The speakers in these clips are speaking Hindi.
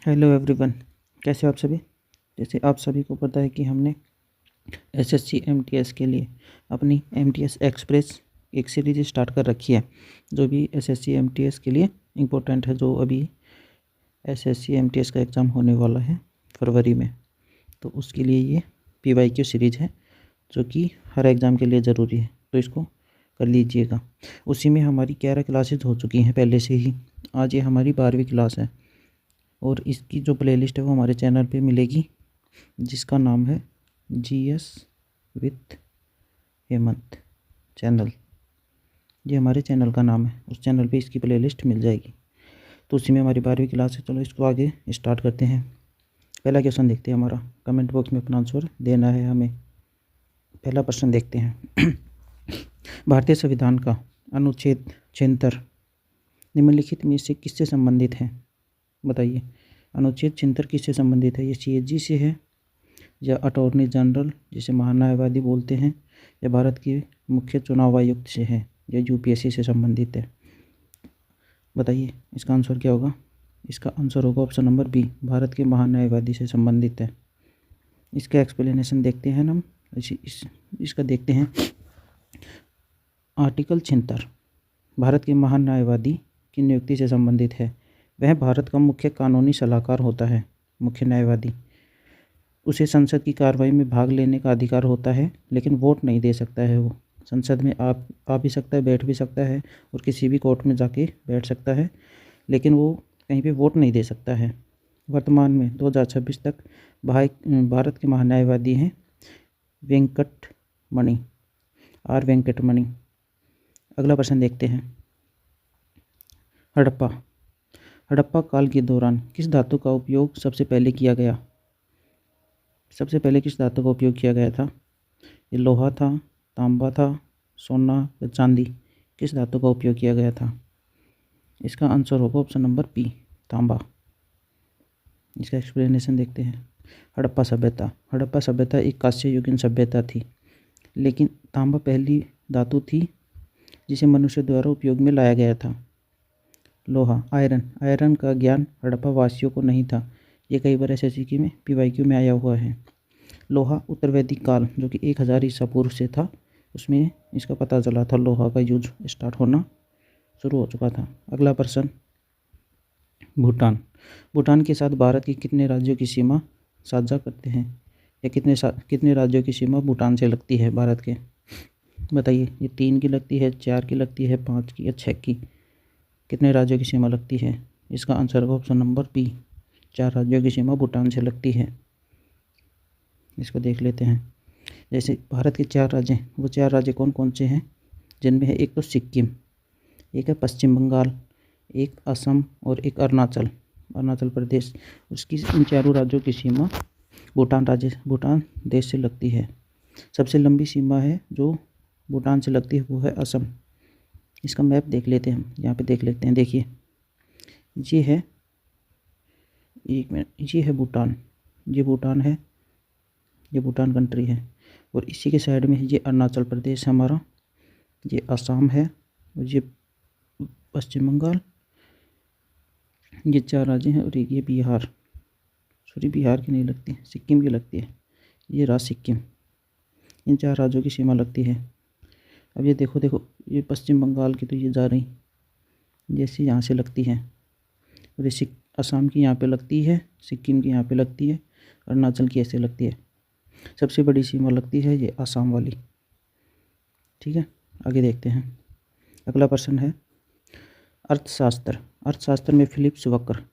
हेलो एवरीवन, कैसे हो आप सभी। जैसे आप सभी को पता है कि हमने एसएससी एमटीएस के लिए अपनी एमटीएस एक्सप्रेस एक सीरीज स्टार्ट कर रखी है, जो भी एसएससी एमटीएस के लिए इम्पोर्टेंट है। जो अभी एसएससी एमटीएस का एग्ज़ाम होने वाला है फरवरी में, तो उसके लिए ये पीवाईक्यू सीरीज़ है जो कि हर एग्ज़ाम के लिए ज़रूरी है, तो इसको कर लीजिएगा। उसी में हमारी 11 क्लासेज हो चुकी हैं पहले से ही। आज ये हमारी 12वीं क्लास है और इसकी जो प्लेलिस्ट है वो हमारे चैनल पे मिलेगी, जिसका नाम है जीएस विथ हेमंत चैनल। ये हमारे चैनल का नाम है, उस चैनल पे इसकी प्लेलिस्ट मिल जाएगी। तो उसी में हमारी 12वीं क्लास है। चलो इसको आगे स्टार्ट करते हैं। पहला क्वेश्चन देखते हैं हमारा। कमेंट बॉक्स में अपना आंसर देना है हमें। पहला प्रश्न देखते हैं। भारतीय संविधान का अनुच्छेद 76 निम्नलिखित में से किससे संबंधित है? बताइए, अनुच्छेद 76 किससे संबंधित है? ये सीएजी से है, या अटॉर्नी जनरल जिसे महान्यायवादी बोलते हैं, या भारत के मुख्य चुनाव आयुक्त से है, या यूपीएससी से संबंधित है? बताइए इसका आंसर क्या होगा। इसका आंसर होगा ऑप्शन नंबर बी, भारत के महान्यायवादी से संबंधित है। इसका एक्सप्लेनेशन देखते हैं हम। इसका देखते हैं। आर्टिकल 76 भारत के महान्यायवादी की नियुक्ति से संबंधित है। वह भारत का मुख्य कानूनी सलाहकार होता है। मुख्य न्यायवादी, उसे संसद की कार्रवाई में भाग लेने का अधिकार होता है, लेकिन वोट नहीं दे सकता है। वो संसद में आ भी सकता है, बैठ भी सकता है, और किसी भी कोर्ट में जाके बैठ सकता है, लेकिन वो कहीं पे वोट नहीं दे सकता है। वर्तमान में 2026 तक भारत के महान्यायवादी हैं वेंकटमणि, आर वेंकटमणि। अगला प्रश्न देखते हैं। हड़प्पा काल के दौरान किस धातु का उपयोग सबसे पहले किया गया? सबसे पहले किस धातु का उपयोग किया गया था? ये लोहा था, तांबा था, सोना या चांदी? किस धातु का उपयोग किया गया था? इसका आंसर होगा ऑप्शन नंबर बी, तांबा। इसका एक्सप्लेनेशन देखते हैं। हड़प्पा सभ्यता एक कांस्य युगीन सभ्यता थी, लेकिन तांबा पहली धातु थी जिसे मनुष्य द्वारा उपयोग में लाया गया था। लोहा, आयरन का ज्ञान हड़प्पा वासियों को नहीं था। ये कई बार एसएससी में पीवाईक्यू में आया हुआ है। लोहा उत्तर वैदिक काल, जो कि 1000 ईसा पूर्व से था, उसमें इसका पता चला था। लोहा का यूज स्टार्ट होना शुरू हो चुका था। अगला प्रश्न। भूटान के साथ भारत के कितने राज्यों की सीमा साझा करते हैं, या कितने राज्यों की सीमा भूटान से लगती है भारत के? बताइए, ये 3 की लगती है, 4 की लगती है, 5 की या 6 की? कितने राज्यों की सीमा लगती है? इसका आंसर होगा ऑप्शन नंबर बी, 4 राज्यों की सीमा भूटान से लगती है। इसको देख लेते हैं। जैसे भारत के 4 राज्य हैं, वो 4 राज्य कौन कौन से हैं? जिनमें है एक तो सिक्किम, एक है पश्चिम बंगाल, एक असम और एक अरुणाचल प्रदेश। उसकी इन चारों राज्यों की सीमा भूटान देश से लगती है। सबसे लंबी सीमा है जो भूटान से लगती है, वो है असम। इसका मैप देख लेते हैं हम, यहाँ पे देख लेते हैं। देखिए, ये है, एक मिनट, ये है भूटान, ये भूटान है, ये भूटान कंट्री है, और इसी के साइड में ये अरुणाचल प्रदेश है हमारा, ये असम है, और ये पश्चिम बंगाल। ये 4 राज्य हैं, और ये बिहार, सॉरी बिहार की नहीं लगती, सिक्किम की लगती है। ये रहा सिक्किम। इन 4 राज्यों की सीमा लगती है। अब ये देखो, ये पश्चिम बंगाल की तो ये जा रही, जैसे यहाँ से लगती है, और ये असम की यहाँ पे लगती है, सिक्किम की यहाँ पे लगती है, अरुणाचल की ऐसे लगती है। सबसे बड़ी सीमा लगती है ये असम वाली। ठीक है, आगे देखते हैं। अगला प्रश्न है अर्थशास्त्र में फिलिप्स वक्र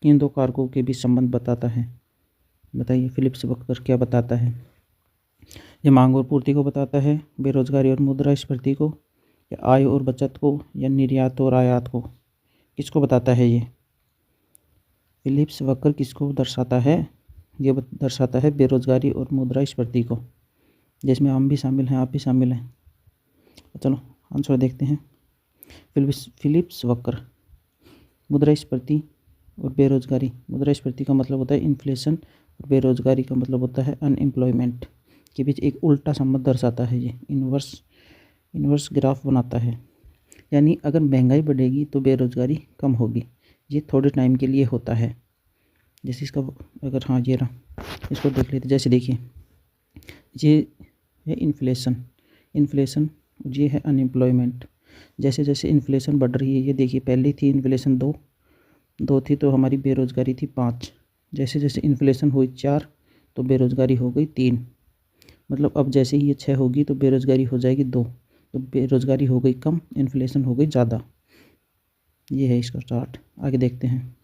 किन 2 कारकों के बीच संबंध बताता है? बताइए, फिलिप्स वक्र क्या बताता है? ये मांग और पूर्ति को बताता है, बेरोजगारी और मुद्रास्फीति को, या आय और बचत को, या निर्यात और आयात को? किसको बताता है ये फिलिप्स वक्र? किसको दर्शाता है? ये दर्शाता है बेरोजगारी और मुद्रास्फीति को, जिसमें हम भी शामिल हैं, आप भी शामिल हैं। चलो आंसर देखते हैं। फिलिप्स वक्र मुद्रास्फीति और बेरोजगारी। मुद्रास्फीति का मतलब होता है इन्फ्लेशन, और बेरोजगारी का मतलब होता है अनएम्प्लॉयमेंट के बीच एक उल्टा संबंध दर्शाता है। ये इन्वर्स ग्राफ बनाता है, यानी अगर महंगाई बढ़ेगी तो बेरोजगारी कम होगी। ये थोड़े टाइम के लिए होता है। जैसे इसका अगर हाँ ये रहा, इसको देख लेते। जैसे देखिए ये है इन्फ्लेशन, ये है अनएम्प्लॉयमेंट। जैसे जैसे इन्फ्लेशन बढ़ रही है, ये देखिए पहले थी इन्फ्लेशन 2 थी तो हमारी बेरोज़गारी थी 5। जैसे जैसे इन्फ्लेशन हुई 4 तो बेरोज़गारी हो गई 3। मतलब अब जैसे ही ये 6 होगी तो बेरोज़गारी हो जाएगी 2, तो बेरोज़गारी हो गई कम, इन्फ्लेशन हो गई ज़्यादा। ये है इसका चार्ट। आगे देखते हैं।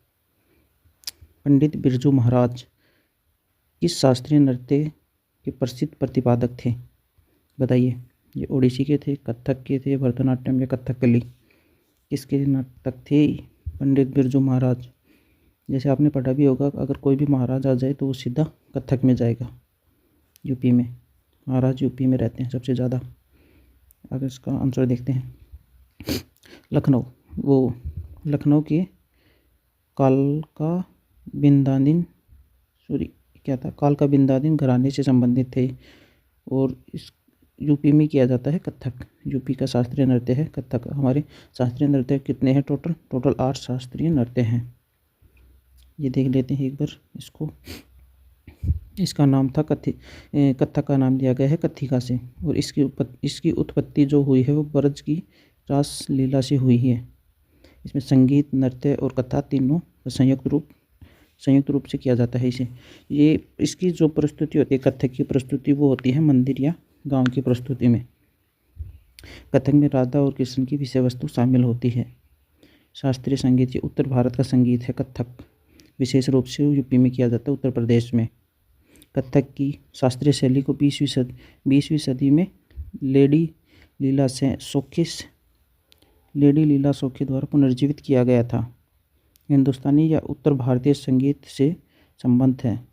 पंडित बिरजू महाराज किस शास्त्रीय नृत्य के प्रसिद्ध प्रतिपादक थे? बताइए। ये ओडिसी के थे, कथक के थे, भरतनाट्यम या कथकली, किसके नाटक थे? पंडित बिरजू महाराज। जैसे आपने पढ़ा भी होगा, अगर कोई भी महाराज आ जाए तो वो सीधा कथक में जाएगा। यूपी में महाराज यूपी में रहते हैं सबसे ज़्यादा। अगर इसका आंसर देखते हैं, लखनऊ के कालका बिंदादिन घराने से संबंधित थे। और इस यूपी में किया जाता है कथक। यूपी का शास्त्रीय नृत्य है कथक। हमारे शास्त्रीय नृत्य कितने हैं? टोटल 8 शास्त्रीय नृत्य हैं। ये देख लेते हैं एक बार इसको। इसका नाम था कथक का नाम दिया गया है कथिका से। और इसकी उत्पत्ति जो हुई है वो ब्रज की रास लीला से हुई है। इसमें संगीत, नृत्य और कथा तीनों संयुक्त रूप से किया जाता है इसे। इसकी जो प्रस्तुति होती है कथक की प्रस्तुति, वो होती है मंदिर या गांव की प्रस्तुति में। कथक में राधा और कृष्ण की विषय वस्तु शामिल होती है। शास्त्रीय संगीत, ये उत्तर भारत का संगीत है कथक। विशेष रूप से यूपी में किया जाता है, उत्तर प्रदेश में। कथक की शास्त्रीय शैली को 20वीं सदी में लेडी लीला सोखी द्वारा पुनर्जीवित किया गया था। हिंदुस्तानी या उत्तर भारतीय संगीत से संबंध है।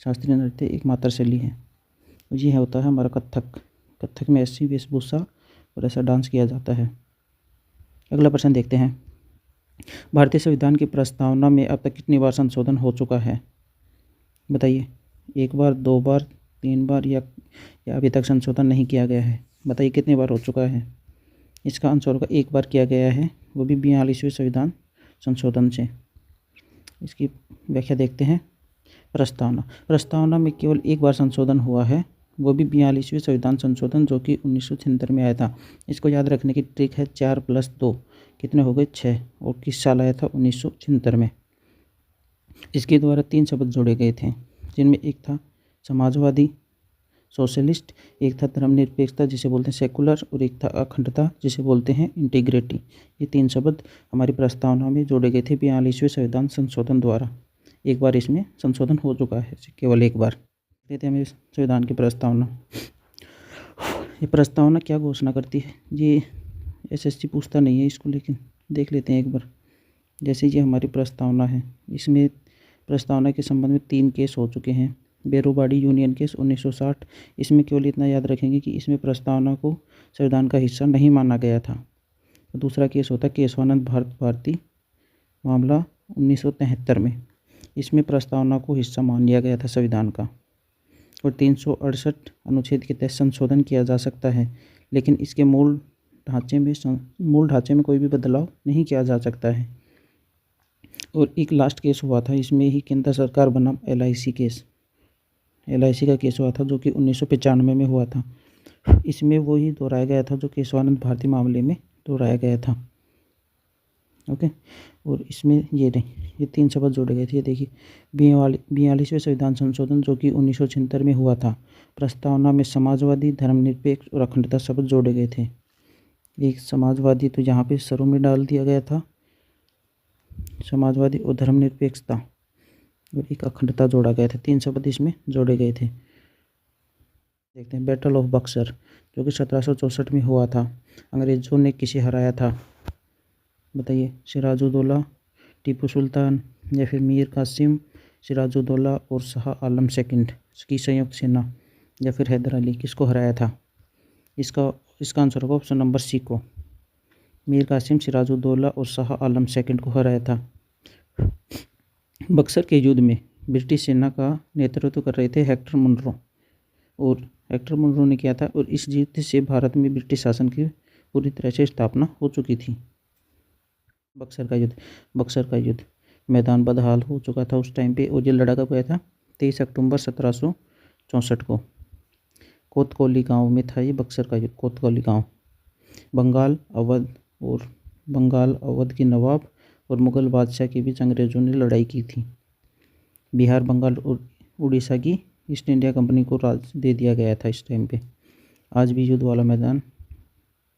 शास्त्रीय नृत्य एकमात्र शैली है। ये होता है हमारा कथक। कथक में ऐसी वेशभूषा और ऐसा डांस किया जाता है। अगला प्रश्न देखते हैं। भारतीय संविधान की प्रस्तावना में अब तक कितनी बार संशोधन हो चुका है? बताइए। 1 बार, 2 बार, 3 बार या अभी तक संशोधन नहीं किया गया है? बताइए कितनी बार हो चुका है? इसका आंसर होगा 1 बार किया गया है, वो भी 42वें संविधान संशोधन से। इसकी व्याख्या देखते हैं। प्रस्तावना में केवल 1 बार संशोधन हुआ है, वो भी 42वें संविधान संशोधन जो कि 1976 में आया था। इसको याद रखने की ट्रिक है 4 + 2 कितने हो गए? 6। और किस साल आया था? 1976 में। इसके द्वारा 3 शब्द जोड़े गए थे, जिनमें एक था समाजवादी सोशलिस्ट, एक था धर्मनिरपेक्षता जिसे बोलते हैं सेकुलर, और एक था अखंडता जिसे बोलते हैं इंटीग्रिटी। ये 3 शब्द हमारी प्रस्तावना में जोड़े गए थे 42वें संविधान संशोधन द्वारा। 1 बार इसमें संशोधन हो चुका है, केवल 1 बार। देखते हैं हमें संविधान की प्रस्तावना। ये प्रस्तावना क्या घोषणा करती है? ये SSC पूछता नहीं है इसको, लेकिन देख लेते हैं एक बार। जैसे ये हमारी प्रस्तावना है, इसमें प्रस्तावना के संबंध में 3 केस हो चुके हैं। बेरोबाड़ी यूनियन केस 1960। इसमें केवल इतना याद रखेंगे कि इसमें प्रस्तावना को संविधान का हिस्सा नहीं माना गया था। तो दूसरा केस होता है केशवानंद भारती मामला 1973 में। इसमें प्रस्तावना को हिस्सा मान लिया गया था संविधान का। और 368 अनुच्छेद के तहत संशोधन किया जा सकता है, लेकिन इसके मूल ढांचे में कोई भी बदलाव नहीं किया जा सकता है। और एक लास्ट केस हुआ था, इसमें ही केंद्र सरकार बनाम LIC का केस हुआ था, जो कि 1995 में हुआ था। इसमें वही दोहराया गया था जो केशवानंद भारती मामले में दोहराया गया था। ओके। और इसमें ये 3 शब्द जोड़े गए थे। ये देखिए 42वें संविधान संशोधन जो कि 1976 में हुआ था। प्रस्तावना में समाजवादी, धर्मनिरपेक्ष और अखंडता शब्द जोड़े गए थे। एक समाजवादी तो यहाँ पे सरों में डाल दिया गया था, समाजवादी और धर्मनिरपेक्षता, और एक अखंडता जोड़ा गया था। 3 शब्द इसमें जोड़े गए थे। देखते हैं बैटल ऑफ बक्सर जो कि 1764 में हुआ था। अंग्रेजों ने किसे हराया था? बताइए। सिराजुद्दौला, टीपू सुल्तान या फिर मीर कासिम, सिराजुद्दौला और शाह आलम सेकंड की संयुक्त सेना, या फिर हैदर अली, किसको हराया था? इसका आंसर होगा ऑप्शन नंबर C को। मीर कासिम, सिराजुद्दौला और शाह आलम सेकंड को हराया था। बक्सर के युद्ध में ब्रिटिश सेना का नेतृत्व कर रहे थे हेक्टर मुनरो, और हेक्टर मुनरो ने किया था। और इस युद्ध से भारत में ब्रिटिश शासन की पूरी तरह से स्थापना हो चुकी थी। बक्सर का युद्ध मैदान बदहाल हो चुका था उस टाइम पे, और ये लड़ा कब गया था? 23 अक्टूबर 1764 को। कोतकोली गांव में था ये बक्सर का युद्ध, कोतकोली गांव। बंगाल अवध के नवाब और मुग़ल बादशाह के बीच अंग्रेज़ों ने लड़ाई की थी। बिहार, बंगाल और उड़ीसा की ईस्ट इंडिया कंपनी को राज दे दिया गया था इस टाइम पे। आज भी युद्ध वाला मैदान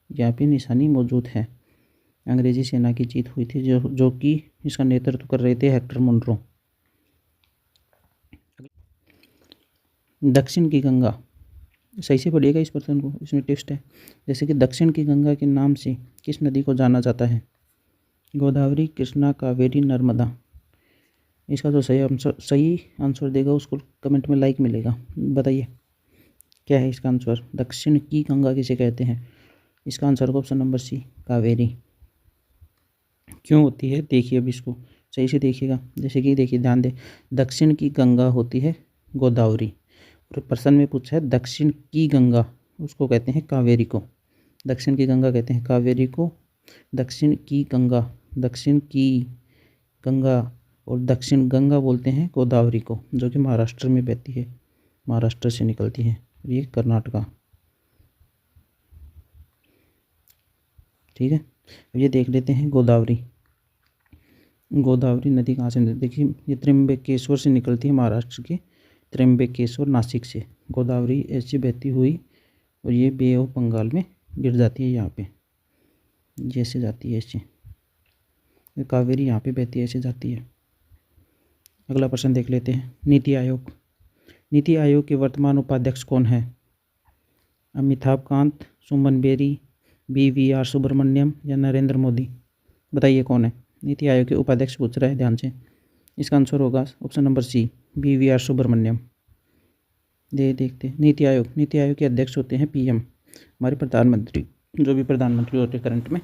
यहाँ पे निशानी मौजूद है। अंग्रेजी सेना की जीत हुई थी, जो कि इसका नेतृत्व कर रहे थे हेक्टर मुनरो। दक्षिण की गंगा, सही से पढ़िएगा इस प्रश्न को, इसमें ट्विस्ट है। जैसे कि दक्षिण की गंगा के नाम से किस नदी को जाना जाता है? गोदावरी, कृष्णा, कावेरी, नर्मदा। इसका जो सही आंसर देगा उसको कमेंट में लाइक मिलेगा। बताइए क्या है इसका आंसर? दक्षिण की गंगा किसे कहते हैं? इसका answer option number C, Kaveri. क्यों होती है देखिए, अब इसको सही से देखिएगा। जैसे कि देखिए, ध्यान दें, दक्षिण की गंगा होती है गोदावरी, और प्रश्न में पूछा है दक्षिण की गंगा, उसको कहते हैं कावेरी को। दक्षिण की गंगा कहते हैं कावेरी को, दक्षिण की गंगा और दक्षिण गंगा बोलते हैं गोदावरी को, जो कि महाराष्ट्र में बहती है, महाराष्ट्र से निकलती है, ये कर्नाटका। ठीक है, अब ये देख लेते हैं गोदावरी नदी कहाँ से निकलती? देखिए, ये त्र्यंबकेश्वर से निकलती है, महाराष्ट्र के त्र्यंबकेश्वर, नासिक से गोदावरी ऐसे बहती हुई, और ये बे ऑफ बंगाल में गिर जाती है, यहाँ पे जैसे जाती है ऐसे। कावेरी यहाँ पे बहती है, ऐसे जाती है। अगला प्रश्न देख लेते हैं। नीति आयोग के वर्तमान उपाध्यक्ष कौन है? अमिताभ कांत, सुमन बेरी, BVR सुब्रमण्यम या नरेंद्र मोदी? बताइए कौन है? नीति आयोग के उपाध्यक्ष पूछ रहा है, ध्यान से। इसका आंसर होगा option number C, BVR Subramanyam. देखते नीति आयोग के अध्यक्ष होते हैं PM, हमारे प्रधानमंत्री। जो भी प्रधानमंत्री होते हैं करंट में,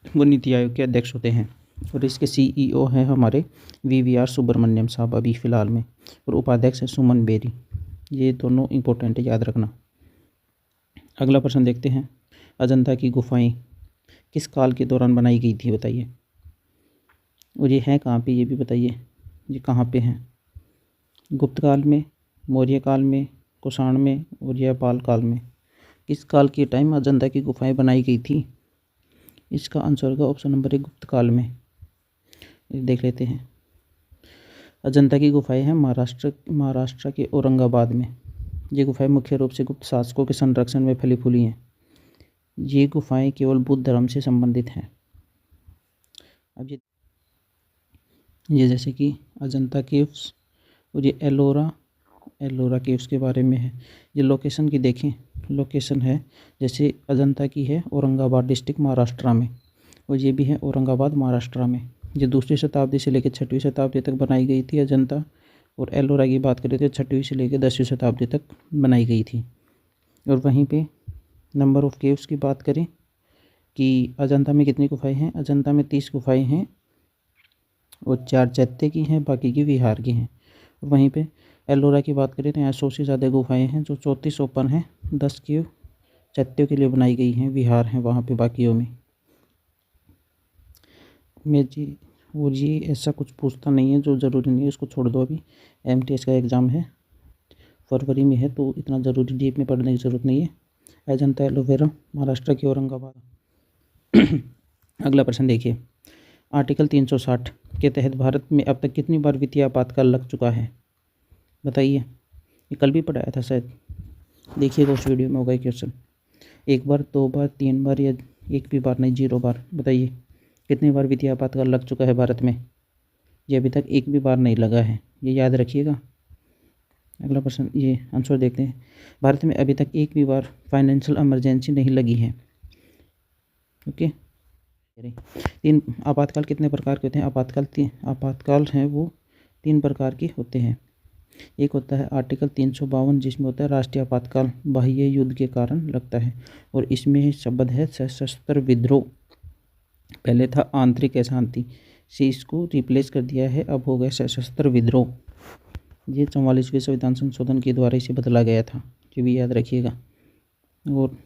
वो नीति आयोग के अध्यक्ष होते हैं, और इसके CEO हैं हमारे VVR सुब्रमण्यम साहब अभी फ़िलहाल में, और उपाध्यक्ष है सुमन बेरी। ये दोनों इंपॉर्टेंट है, याद रखना। अगला प्रश्न देखते हैं। अजंता की गुफाएं किस काल के दौरान बनाई गई थी? बताइए। और ये है कहाँ पे, ये भी बताइए, ये कहाँ पे हैं? गुप्त काल में, मौर्य काल में, कुषाण में, और यह पाल काल में? किस काल के टाइम अजंता की गुफाएं बनाई गई थी? इसका आंसर होगा ऑप्शन नंबर 1, गुप्त काल में। देख लेते हैं। अजंता की गुफाएं हैं महाराष्ट्र के औरंगाबाद में। ये गुफाएं मुख्य रूप से गुप्त शासकों के संरक्षण में फली फूली हैं। ये गुफाएं केवल बुद्ध धर्म से संबंधित हैं। अब ये जैसे कि अजंता केव्स, और ये एलोरा केव्स के बारे में है। ये लोकेशन की देखें, लोकेशन है जैसे अजंता की है औरंगाबाद डिस्ट्रिक्ट महाराष्ट्र में, और ये भी है औरंगाबाद महाराष्ट्र में। ये 2वीं शताब्दी से लेकर 6वीं शताब्दी तक बनाई गई थी अजंता, और एलोरा की बात करें तो 6वीं से लेकर 10वीं शताब्दी तक बनाई गई थी। और वहीं पे नंबर ऑफ़ केव्स की बात करें कि अजंता में कितनी गुफाएं हैं? अजंता में 30 गुफाएं हैं, और 4 चैत्य की हैं, बाकी की विहार की हैं। और वहीं पे एलोरा की बात करें तो यहाँ 100 से ज़्यादा गुफाएं हैं, जो 34 ओपन हैं, 10 केव चैत्यों के लिए बनाई गई हैं, विहार हैं वहाँ पे बाकियों में। जी ऐसा कुछ पूछता नहीं है जो ज़रूरी नहीं है, उसको छोड़ दो। अभी MTS का एग्ज़ाम है, फरवरी में है, तो इतना ज़रूरी डीप में पढ़ने की ज़रूरत नहीं है। अजंता एलोवेरा, महाराष्ट्र की औरंगाबाद। अगला प्रश्न देखिए। आर्टिकल 360 के तहत भारत में अब तक कितनी बार वित्तीय आपातकाल लग चुका है? बताइए। ये कल भी पढ़ाया था शायद, देखिएगा उस वीडियो में होगा क्वेश्चन। 1 बार, 2 बार, 3 बार, या एक भी बार नहीं, 0 बार? बताइए कितनी बार वित्तीय आपातकाल लग चुका है भारत में? ये अभी तक एक भी बार नहीं लगा है, ये याद रखिएगा। अगला प्रश्न, ये आंसर देखते हैं। भारत में अभी तक एक भी बार फाइनेंशियल इमरजेंसी नहीं लगी है। ओके। 3 आपातकाल कितने प्रकार के होते हैं? आपातकाल हैं वो 3 प्रकार के होते हैं। एक होता है आर्टिकल 352, जिसमें होता है राष्ट्रीय आपातकाल, बाह्य युद्ध के कारण लगता है, और इसमें शब्द है सशस्त्र विद्रोह। पहले था आंतरिक अशांति, से इसको रिप्लेस कर दिया है, अब हो गया सशस्त्र विद्रोह। ये 44वें संविधान संशोधन के द्वारा इसे बदला गया था, ये भी याद रखिएगा। और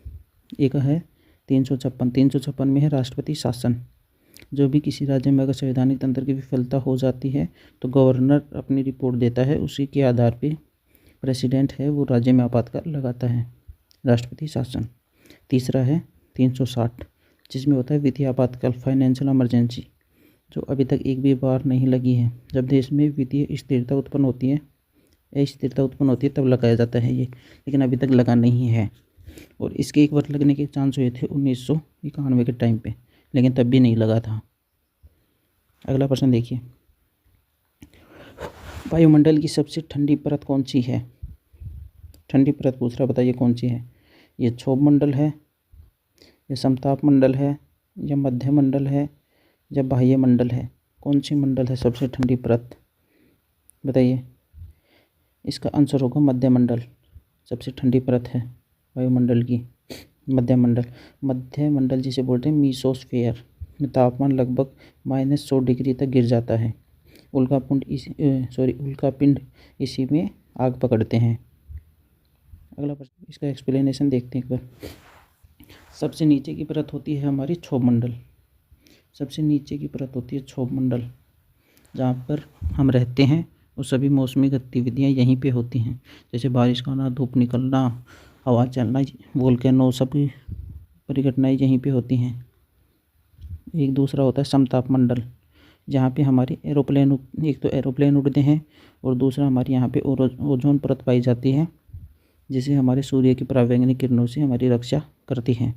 एक है 356 में है राष्ट्रपति शासन, जो भी किसी राज्य में अगर संवैधानिक तंत्र की विफलता हो जाती है तो गवर्नर अपनी रिपोर्ट देता है, उसी के आधार पे प्रेसिडेंट है वो राज्य में आपातकाल लगाता है, राष्ट्रपति शासन। तीसरा है 360, जिसमें होता है वित्तीय आपातकाल, फाइनेंशियल इमरजेंसी, जो अभी तक एक भी बार नहीं लगी है। जब देश में वित्तीय स्थिरता उत्पन्न होती है, अस्थिरता उत्पन्न होती है, तब लगाया जाता है ये, लेकिन अभी तक लगा नहीं है। और इसके एक बार लगने के चांस हुए थे 1991 के टाइम पे, लेकिन तब भी नहीं लगा था। अगला प्रश्न देखिए, वायुमंडल की सबसे ठंडी परत कौन सी है? ठंडी परत पूछ रहा, बताइए कौन सी है? ये क्षोभ मंडल है, या समताप मंडल है, या मध्य मंडल है, या बाह्य मंडल है? कौन सी मंडल है सबसे ठंडी परत, बताइए। इसका आंसर होगा मध्य मंडल, सबसे ठंडी परत है वायुमंडल की मध्य मंडल। मध्य मंडल जिसे बोलते हैं मीसोस्फेयर में तापमान लगभग -100 डिग्री तक गिर जाता है। उल्कापिंड इसी में आग पकड़ते हैं। अगला प्रश्न, इसका एक्सप्लेनेशन देखते हैं एक बार। सबसे नीचे की परत होती है हमारी क्षोभ मंडल। सबसे नीचे की परत होती है क्षोभ मंडल, जहाँ पर हम रहते हैं और सभी मौसमी गतिविधियाँ यहीं पे होती हैं, जैसे बारिश का आना, धूप निकलना, हवा चलना, वोल्केनो, सभी परिघटनाएँ यहीं पे होती हैं। एक दूसरा होता है समताप मंडल, जहाँ पे हमारे एरोप्लेन, एक तो एरोप्लेन उड़ते हैं और दूसरा हमारे यहाँ पे ओजोन परत पाई जाती है, जिसे हमारे सूर्य की परावैंगनिक किरणों से हमारी रक्षा करती है।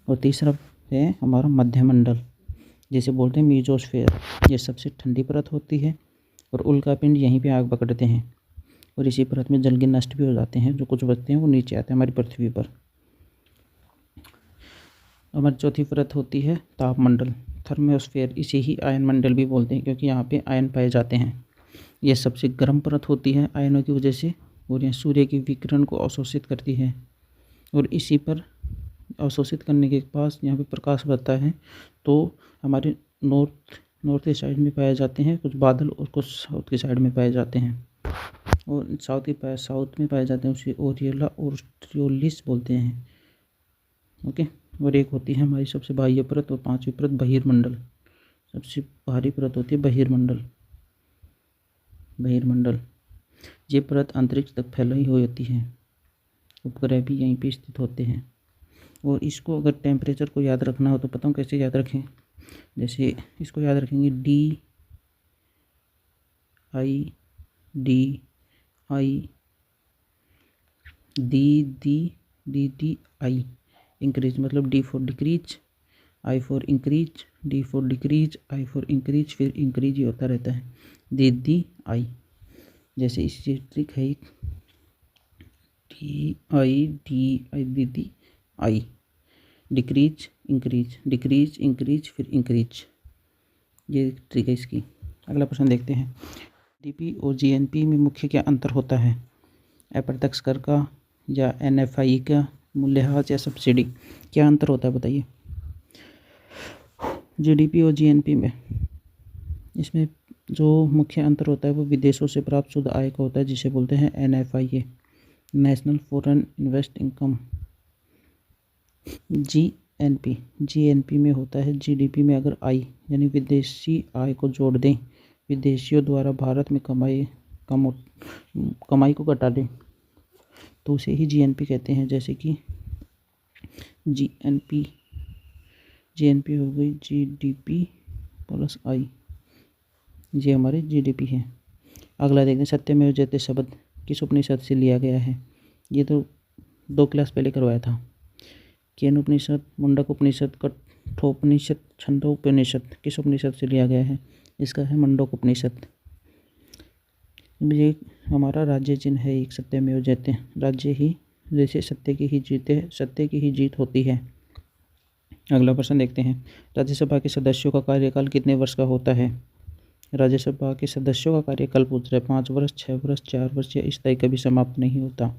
और तीसरा है हमारा मध्य मंडल, जिसे बोलते हैं मीजोस्फेयर। ये सबसे ठंडी परत होती है और उल्कापिंड यहीं पे आग पकड़ते हैं और इसी परत में जल के नष्ट भी हो जाते हैं, जो कुछ बचते हैं वो नीचे आते हैं हमारी पृथ्वी पर। हमारी चौथी परत होती है तापमंडल, थर्मोस्फेयर। इसे ही आयन मंडल भी बोलते हैं, क्योंकि यहाँ पे आयन पाए जाते हैं। यह सबसे गर्म परत होती है आयनों की वजह से, और यह सूर्य की विकिरण को अवशोषित करती है, और इसी पर अवशोषित करने के पास यहाँ पे प्रकाश बढ़ता है। तो हमारे नॉर्थ की साइड में पाए जाते हैं कुछ बादल, और कुछ साउथ की साइड में पाए जाते हैं, और साउथ में पाए जाते हैं उसे ओरिएला और ऑस्ट्रियोलिस बोलते हैं। ओके। और एक होती है हमारी सबसे बाह्य परत और पांचवी परत बहिर्मंडल। सबसे बाहरी परत होती है बहिर्मंडल। ये परत अंतरिक्ष तक फैलाई हुई होती है, उपग्रह भी यहीं पे स्थित होते हैं। और इसको अगर टेम्परेचर को याद रखना हो तो पता हूँ कैसे याद रखें, जैसे इसको याद रखेंगे DI इंक्रीज, मतलब D for decrease, I for increase, D for decrease, I for increase, फिर इंक्रीज ही होता रहता है, DI। जैसे इसकी ट्रिक है DI, decrease increase, decrease increase, फिर इंक्रीज, ये ट्रिक है इसकी। अगला प्रश्न देखते हैं, GDP और GNP में मुख्य क्या अंतर होता है? अप्रत्यक्ष कर का, या NFI का मूल्यह्रास, या सब्सिडी, क्या अंतर होता है बताइए? GDP और GNP में इसमें जो मुख्य अंतर होता है वो विदेशों से प्राप्त शुद्ध आय का होता है, जिसे बोलते हैं NFI, national foreign invest income. GNP में होता है, GDP में अगर आई यानी विदेशी आय को जोड़ दें, विदेशियों द्वारा भारत में कमाई को घटा दें, तो उसे ही GNP कहते हैं। जैसे कि GNP हो गई GDP प्लस आई, ये हमारे GDP है। अगला देखते हैं, सत्यमेव जयते शब्द किस उपनिषद से लिया गया है? ये तो 2 क्लास पहले करवाया था। केन उपनिषद, मुंडक उपनिषद, कठोपनिषद, छंदोपनिषद, किस उपनिषद से लिया गया है? इसका है मुंडक उपनिषद। ये हमारा राज्य चिन्ह है एक, सत्यमेव जयते। राज्य ही जैसे सत्य की ही जीत होती है। अगला प्रश्न देखते हैं, राज्यसभा के सदस्यों का कार्यकाल कितने वर्ष का होता है? राज्यसभा के सदस्यों का कार्यकाल पूछ रहे 5 वर्ष, 6 वर्ष, 4 वर्ष, या स्थायी कभी समाप्त नहीं होता।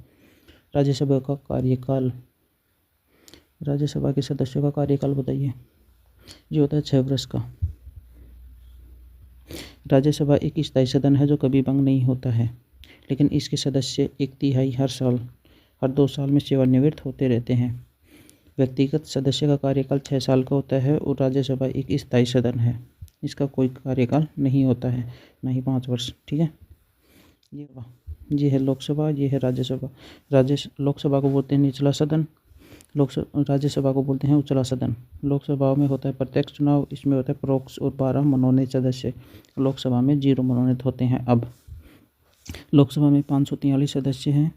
राज्यसभा का कार्यकाल, राज्यसभा के सदस्यों का कार्यकाल बताइए। ये होता है 6 वर्ष का। राज्यसभा एक स्थायी सदन है जो कभी भंग नहीं होता है, लेकिन इसके सदस्य 1/3 हर 2 साल में सेवानिवृत्त होते रहते हैं। व्यक्तिगत सदस्य का कार्यकाल 6 साल का होता है और राज्यसभा एक स्थायी सदन है। इसका कोई कार्यकाल नहीं होता है, ना ही 5 वर्ष। ठीक है, ये है लोकसभा, ये है राज्यसभा। लोकसभा को बोलते हैं निचला सदन, राज्यसभा को बोलते हैं उचला सदन। लोकसभा में होता है प्रत्यक्ष चुनाव, इसमें होता है परोक्ष और 12 मनोनीत सदस्य। लोकसभा में 0 मनोनीत होते हैं। अब लोकसभा में 543 सदस्य हैं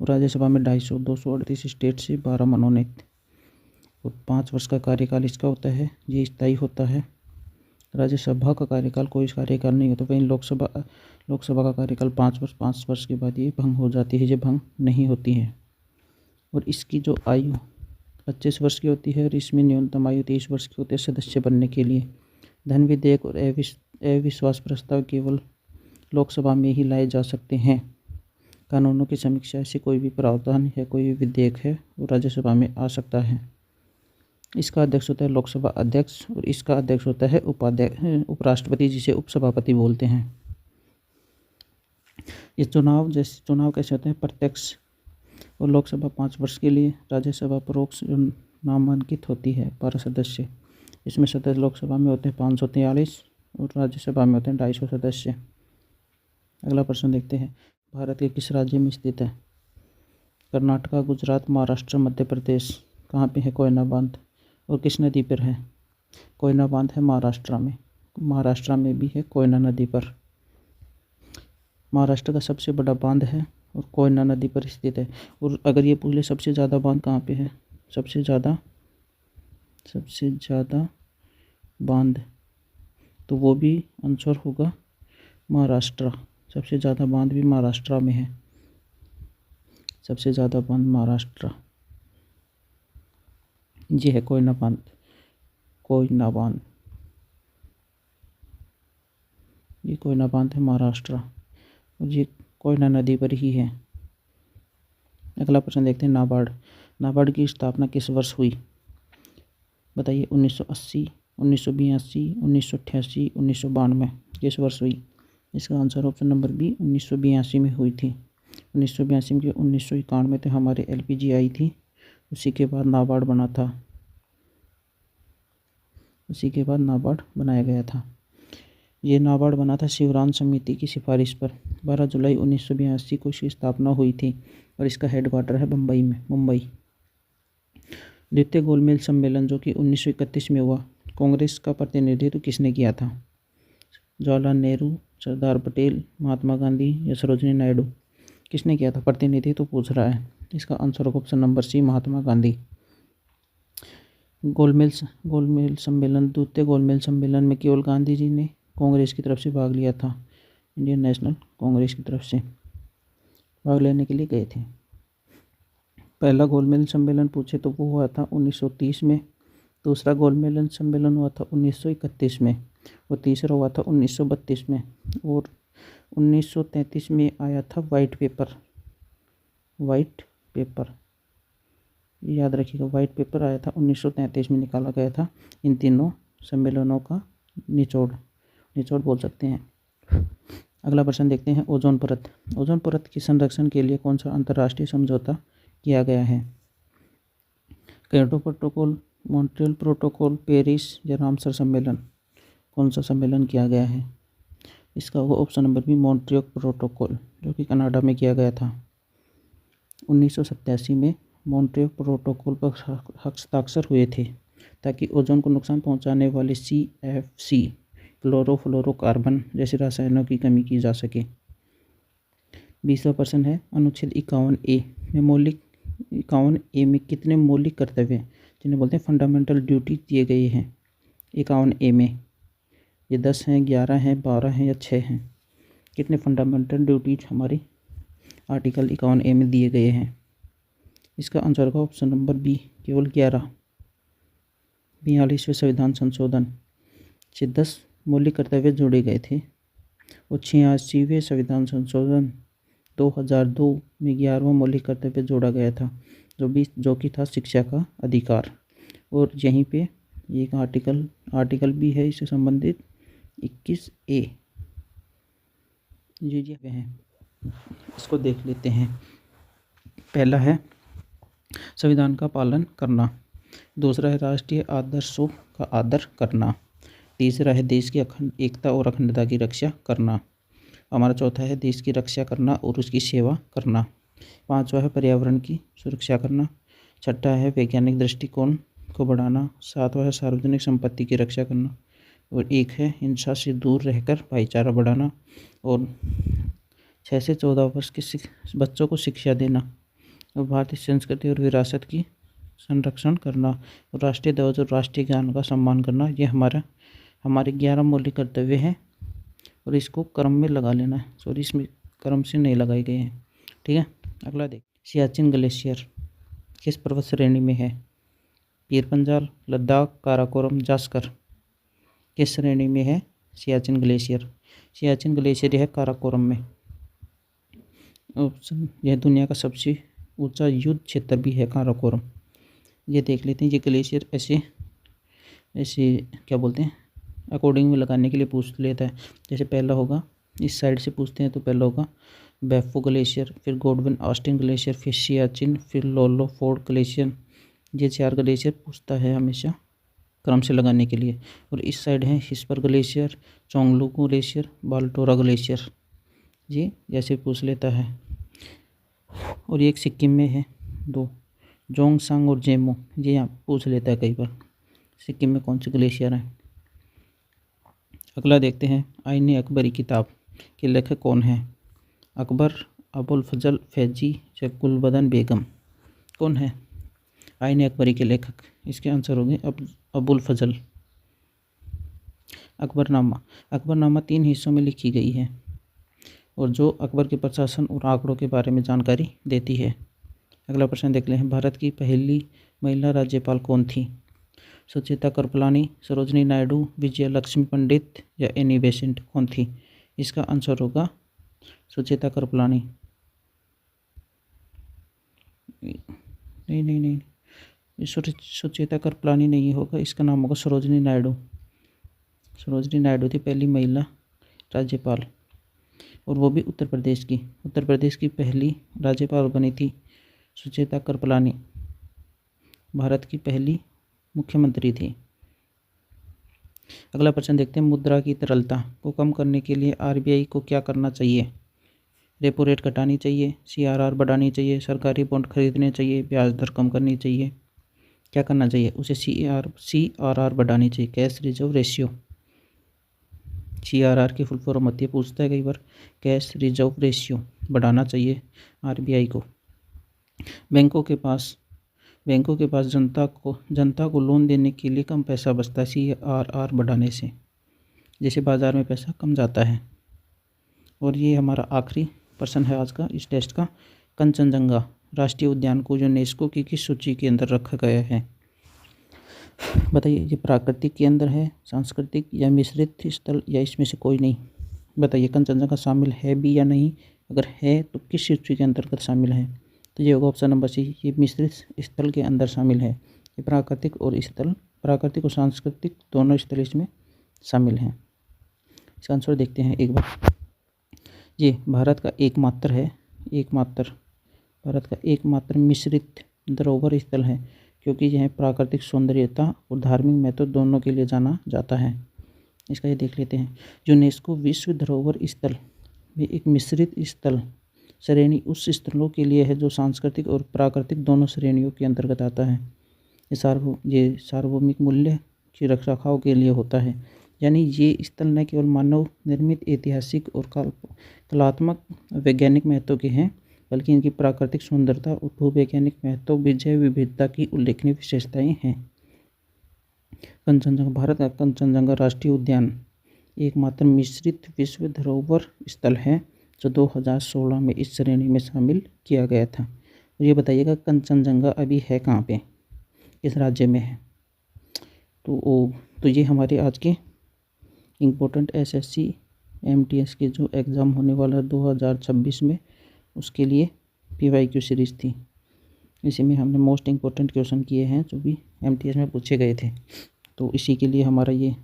और राज्यसभा में 250, 238 स्टेट से 12 मनोनीत और 5 वर्ष का कार्यकाल इसका होता है। ये स्थायी होता है। राज्यसभा का कार्यकाल कोई कार्यकाल नहीं होता। वहीं लोकसभा का कार्यकाल 5 वर्ष के बाद ये भंग हो जाती है, ये भंग नहीं होती है। और इसकी जो आयु 25 वर्ष की होती है और इसमें न्यूनतम आयु 23 वर्ष की होती है सदस्य बनने के लिए। धन विधेयक और अविश्वास प्रस्ताव केवल लोकसभा में ही लाए जा सकते हैं। कानूनों की समीक्षा ऐसी कोई भी प्रावधान या कोई भी विधेयक है वो राज्यसभा में आ सकता है। इसका अध्यक्ष होता है लोकसभा अध्यक्ष और इसका अध्यक्ष होता है उपराष्ट्रपति, जिसे उपसभापति बोलते हैं। ये चुनाव कैसे होते हैं? प्रत्यक्ष, और लोकसभा 5 वर्ष के लिए, राज्यसभा परोक्ष नामांकित होती है 12 सदस्य। इसमें सदस्य लोकसभा में होते हैं 543 और राज्यसभा में होते हैं 250 सदस्य। अगला प्रश्न देखते हैं, भारत के किस राज्य में स्थित है? कर्नाटक, गुजरात, महाराष्ट्र, मध्य प्रदेश। कहाँ पे है कोयना बांध और किस नदी पर है? कोयना बांध है महाराष्ट्र में। महाराष्ट्र में भी है कोयना नदी पर। महाराष्ट्र का सबसे बड़ा बांध है और कोयना नदी पर स्थित है। और अगर ये पूछ ले सबसे ज़्यादा बांध कहाँ पे है, सबसे ज़्यादा बांध, तो वो भी आंसर होगा महाराष्ट्र। सबसे ज़्यादा बांध भी महाराष्ट्र में है। सबसे ज़्यादा बांध महाराष्ट्र। ये है कोयना बांध। ये कोयना बांध है महाराष्ट्र और ये कोयना नदी पर ही है। अगला प्रश्न देखते हैं, नाबार्ड की स्थापना किस वर्ष हुई? बताइए। 1980, 1982, 1988, 1992। किस वर्ष हुई? इसका आंसर ऑप्शन नंबर बी 1982 में हुई थी। 1982 के 1991 में तो हमारे LPG आई थी, उसी के बाद नाबार्ड बना था। उसी के बाद नाबार्ड बनाया गया था। ये नाबार्ड बना था शिवराम समिति की सिफारिश पर। 12 जुलाई 1982 को इसकी स्थापना हुई थी और इसका हेडक्वार्टर है मुंबई। द्वितीय गोलमेज सम्मेलन जो कि 1931 में हुआ, कांग्रेस का प्रतिनिधित्व किसने किया था? जवाहरलाल नेहरू, सरदार पटेल, महात्मा गांधी या सरोजिनी नायडू। किसने किया था प्रतिनिधित्व पूछ रहा है। इसका आंसर ऑप्शन नंबर सी महात्मा गांधी। गोलमेज सम्मेलन, द्वितीय गोलमेज सम्मेलन में केवल गांधी जी ने कांग्रेस की तरफ से भाग लिया था। इंडियन नेशनल कांग्रेस की तरफ से भाग लेने के लिए गए थे। पहला गोलमेज सम्मेलन पूछे तो वो हुआ था 1930 में, दूसरा गोलमेज सम्मेलन हुआ था 1931 में और तीसरा हुआ था 1932 में और 1933 में आया था वाइट पेपर। याद रखिएगा, वाइट पेपर आया था 1933 में, निकाला गया था। इन तीनों सम्मेलनों का निचोड़ बोल सकते हैं। अगला प्रश्न देखते हैं, ओजोन परत के संरक्षण के लिए कौन सा अंतर्राष्ट्रीय समझौता किया गया है? Kyoto protocol, Montreal protocol, Paris या रामसर सम्मेलन। कौन सा सम्मेलन किया गया है? इसका वो option number B Montreal protocol, जो कि कनाडा में किया गया था। 1987 में मॉन्ट्रियल प्रोटोकॉल पर हस्ताक्षर हुए थे ताकि ओजोन को नुकसान पहुंचाने वाले CFC, क्लोरोफ्लोरोकार्बन जैसे रसायनों की कमी की जा सके। 20वां प्रश्न है, अनुच्छेद 51A में कितने मौलिक कर्तव्य जिन्हें बोलते हैं फंडामेंटल ड्यूटी दिए गए हैं? 51A में ये 10 हैं, 11 हैं, 12 हैं या 6 हैं? कितने फंडामेंटल ड्यूटीज हमारी आर्टिकल 51A में दिए गए हैं? इसका आंसर होगा ऑप्शन नंबर बी केवल 11। 42वें संविधान संशोधन से 10 मौलिक कर्तव्य जोड़े गए थे और 86वें संविधान संशोधन 2002 में 11वां मौलिक कर्तव्य जोड़ा गया था, जो कि था शिक्षा का अधिकार। और यहीं पे एक आर्टिकल भी है इससे संबंधित 21A। ये हैं, इसको देख लेते हैं। पहला है संविधान का पालन करना। दूसरा है राष्ट्रीय आदर्शों का आदर करना। तीसरा है देश की एकता और अखंडता की रक्षा करना। हमारा चौथा है देश की रक्षा करना और उसकी सेवा करना। पांचवा है पर्यावरण की सुरक्षा करना। छठा है वैज्ञानिक दृष्टिकोण को बढ़ाना। सातवां है सार्वजनिक संपत्ति की रक्षा करना। और एक है हिंसा से दूर रहकर भाईचारा बढ़ाना। और 6 से 14 वर्ष के बच्चों को शिक्षा देना। और भारतीय संस्कृति और विरासत की संरक्षण करना। और राष्ट्रीय ध्वज और राष्ट्रीय गान का सम्मान करना। ये हमारे 11 मौलिक कर्तव्य हैं और इसको क्रम में लगा लेना है। सॉरी, इसमें क्रम से नहीं लगाए गए हैं। ठीक है, अगला देख। सियाचिन ग्लेशियर किस पर्वत श्रेणी में है? पीर पंजाल, लद्दाख, काराकोरम, जास्कर। किस श्रेणी में है सियाचिन ग्लेशियर? सियाचिन ग्लेशियर है काराकोरम में। ऑप्शन, यह दुनिया का सबसे ऊंचा युद्ध क्षेत्र भी है काराकोरम। ये देख लेते हैं। ये ग्लेशियर ऐसे क्या बोलते हैं, अकॉर्डिंग में लगाने के लिए पूछ लेता है। जैसे पहला होगा, इस साइड से पूछते हैं तो पहला होगा बैफो ग्लेशियर, फिर गॉडविन ऑस्टिन ग्लेशियर, फिर सियाचिन, फिर लोलो फोर्ड ग्लेशियर। ये 4 ग्लेशियर पूछता है हमेशा क्रम से लगाने के लिए। और इस साइड है हिस्पर ग्लेशियर, चोंगलू ग्लेशियर, बाल्टोरा ग्लेशियर। ये जैसे पूछ लेता है। और ये एक सिक्किम में है 2, जोंगसांग और जेमो। ये यहाँ पूछ लेता है कई बार सिक्किम में कौन से ग्लेशियर हैं। अगला देखते हैं। आईने अकबरी किताब के लेखक कौन है? अकबर, अबुल फजल फैजी या गुलबदन बेगम। कौन है आईने अकबरी के लेखक? इसके आंसर होंगे अबुल फजल। अकबरनामा 3 हिस्सों में लिखी गई है और जो अकबर के प्रशासन और आंकड़ों के बारे में जानकारी देती है। अगला प्रश्न देख लें। भारत की पहली महिला राज्यपाल कौन थी? सुचेता कृपलानी, सरोजनी नायडू, विजय लक्ष्मी पंडित या एनी बेसेंट। कौन थी? इसका आंसर होगा सुचेता कृपलानी। नहीं, सुचेता कृपलानी नहीं होगा, इसका नाम होगा सरोजनी नायडू। सरोजनी नायडू थी पहली महिला राज्यपाल और वो भी उत्तर प्रदेश की पहली राज्यपाल बनी थी सुचेता कृपलानी। भारत की पहली मुख्यमंत्री थी। अगला प्रश्न देखते हैं। मुद्रा की तरलता को कम करने के लिए आरबीआई को क्या करना चाहिए? रेपो रेट घटानी चाहिए, सीआरआर बढ़ानी चाहिए, सरकारी बॉन्ड खरीदने चाहिए, ब्याज दर कम करनी चाहिए। क्या करना चाहिए उसे? सीआरआर बढ़ानी चाहिए, कैश रिजर्व रेशियो। सीआरआर की फुल फॉर्म होती है, पूछता है कई बार। कैश रिजर्व रेशियो बढ़ाना चाहिए आरबीआई को। बैंकों के पास जनता को लोन देने के लिए कम पैसा बचता है सीआरआर बढ़ाने से, जैसे बाज़ार में पैसा कम जाता है। और ये हमारा आखिरी प्रश्न है आज का इस टेस्ट का। कंचनजंगा राष्ट्रीय उद्यान को यूनेस्को की किस सूची के अंदर रखा गया है? बताइए, ये प्राकृतिक के अंदर है, सांस्कृतिक या मिश्रित स्थल या इसमें से कोई नहीं? बताइए कंचनजंगा शामिल है भी या नहीं? अगर है तो किस सूची के अंतर्गत शामिल है? तो ये होगा ऑप्शन नंबर सी, ये मिश्रित स्थल के अंदर शामिल है। ये प्राकृतिक और सांस्कृतिक दोनों स्थल इसमें शामिल हैं। इसका आंसर देखते हैं एक बार। ये भारत का एकमात्र मिश्रित धरोहर स्थल है, क्योंकि यह प्राकृतिक सौंदर्यता और धार्मिक महत्व दोनों के लिए जाना जाता है। इसका ये देख लेते हैं। यूनेस्को विश्व धरोहर स्थल में एक मिश्रित स्थल श्रेणी उस स्थलों के लिए है जो सांस्कृतिक और प्राकृतिक दोनों श्रेणियों के अंतर्गत आता है। ये सार्वभौमिक मूल्य की रखरखाव के लिए होता है, यानी ये स्थल न केवल मानव निर्मित ऐतिहासिक और कलात्मक वैज्ञानिक महत्व के हैं, बल्कि इनकी प्राकृतिक सुंदरता और भूवैज्ञानिक महत्व जैव विविधता की उल्लेखनीय विशेषताएं हैं। कंचनजंगा भारत का कंचनजंगा राष्ट्रीय उद्यान एकमात्र मिश्रित विश्व धरोहर स्थल है जो 2016 में इस श्रेणी में शामिल किया गया था। और ये बताइएगा कंचनजंगा अभी है कहाँ पे, किस राज्य में है? तो ये हमारे आज के इम्पोर्टेंट एसएससी एमटीएस के जो एग्ज़ाम होने वाला 2026 में, उसके लिए पीवाईक्यू सीरीज़ थी। इसी में हमने मोस्ट इम्पोर्टेंट क्वेश्चन किए हैं जो भी एमटीएस में पूछे गए थे। तो इसी के लिए हमारा ये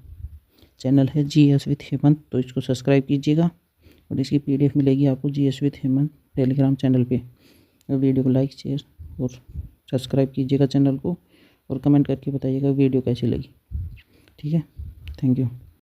चैनल है जीएस विद हेमंत, तो इसको सब्सक्राइब कीजिएगा और इसकी पीडीएफ मिलेगी आपको GS with Hemant Telegram channel पे। वीडियो को लाइक शेयर और सब्सक्राइब कीजिएगा चैनल को और कमेंट करके बताइएगा वीडियो कैसी लगी। ठीक है, थैंक यू।